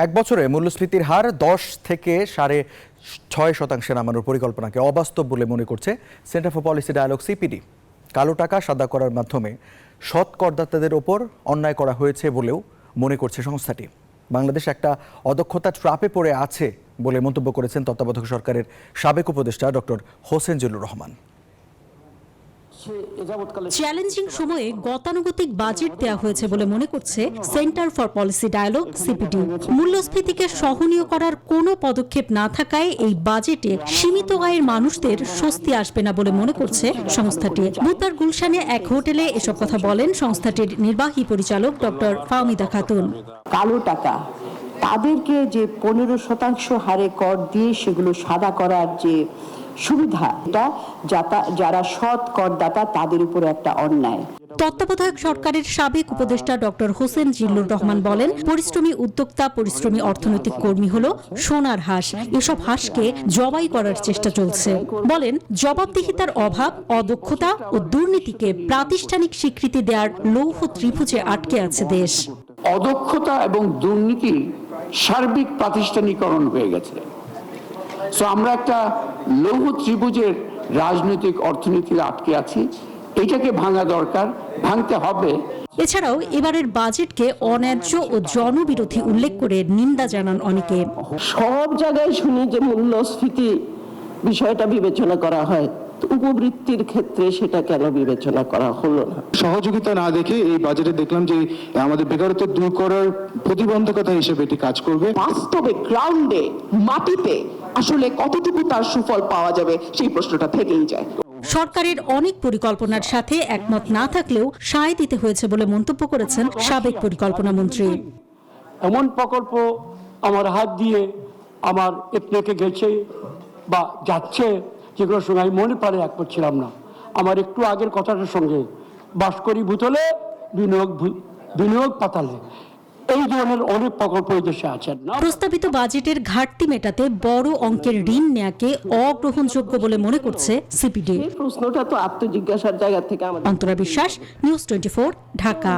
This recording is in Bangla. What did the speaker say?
এক বছরে মূল্যস্ফীতির হার 10 থেকে 6.5% নামানোর পরিকল্পনাকে অবাস্তব বলে মনে করছে centre for policy dialogue CPD. কালো টাকা সাদা করার মাধ্যমে সৎ করদাতাদের ওপর অন্যায় করা হয়েছে বলেও মনে করছে সংস্থাটি। বাংলাদেশ একটা অদক্ষতা ট্র্যাপে পড়ে আছে বলে মন্তব্য করেছেন তত্ত্বাবধায়ক সরকারের সাবেক উপদেষ্টা ডক্টর হোসেন জিল্লুর রহমান। চ্যালেঞ্জিং সময়ে গতানুগতিক বাজেট দেওয়া হয়েছে বলে মনে করছে centre for policy dialogue CPD. মূল্যস্ফীতিকে সহনীয় করার কোনো পদক্ষেপ না থাকায় এই বাজেটে সীমিত আয়ের মানুষদের স্বস্তি আসবে না বলে মনে করছে সংস্থাটি। বুধবার গুলশানে এক হোটেলে এসব কথা বলেন সংস্থাটির নির্বাহী পরিচালক ডক্টর ফাহমিদা খাতুন। কালো টাকা তাদেরকে যে 15% হারে কর দিয়ে সেগুলো সাদা করার যে সুবিধা, এটা যারা সৎ করদাতা তাদের উপর একটা অন্যায়। তত্ত্বাবধায়ক সরকারের সাবেক উপদেষ্টা ডক্টর হোসেন জিল্লুর রহমান বলেন, পরিশ্রমী উদ্যোক্তা, পরিশ্রমী অর্থনৈতিক কর্মী হলো সোনার হাঁস। এসব হাঁসকে জবাই করার চেষ্টা চলছে। বলেন, জবাবদিহিতার অভাব, অদক্ষতা ও দুর্নীতিকে প্রাতিষ্ঠানিক স্বীকৃতি দেওয়ার লৌহ ত্রিভুজে আটকে আছে দেশ। অদক্ষতা এবং দুর্নীতি সার্বিক প্রাতিষ্ঠানিকরণ হয়ে গেছে। আমরা একটা লৌহ ত্রিভুজের রাজনৈতিক অর্থনীতিতে আটকে আছি। এটাকে ভাঙা দরকার, ভাঙতে হবে। এছাড়াও এবারের বাজেটকে অন্যায্য ও জনবিরোধী উল্লেখ করে নিন্দা জানান অনেকে। সব জায়গায় শুনি যে মূল্যস্ফীতি বিষয়টা বিবেচনা করা হয়, উপবৃত্তির ক্ষেত্রে সেটা কেন বিবেচনা করা হলো না? সহযোগিতা না দেখে এই বাজেটে দেখলাম যে আমাদের বেকারত্ব দূর করার প্রতিবন্ধকতা হিসেবে এটি কাজ করবে। বাস্তবে গ্রাউন্ডে মাটিতে আসলে কতটুকু তার সুফল পাওয়া যাবে সেই প্রশ্নটা থেকেই যায়। সরকারের অনেক পরিকল্পনার সাথে একমত না থাকলেও সায় দিতে হয়েছে বলে মন্তব্য করেছেন সাবেক পরিকল্পনা মন্ত্রী। এমন প্রকল্প আমার হাত দিয়ে আমার একটুকে গেছে বা যাচ্ছে, যেগুলোর সঙ্গে আমি মনে পারে একমত ছিলাম না। আমার একটু আগের কথাটার সঙ্গে বাসকরি ভূতলে বিনিয়োগ পাতালে, এই ধরনের অনেক প্রকল্প এই দেশে আছে। প্রস্তাবিত বাজেটের ঘাটতি মেটাতে বড় অঙ্কের ঋণ নেয়াকে অগ্রহণযোগ্য বলে মনে করছে সিপিডি। প্রশ্নটা তো আত্মজিজ্ঞাসার জায়গা থেকে। অন্তরা বিশ্বাস, নিউজ 24, ঢাকা।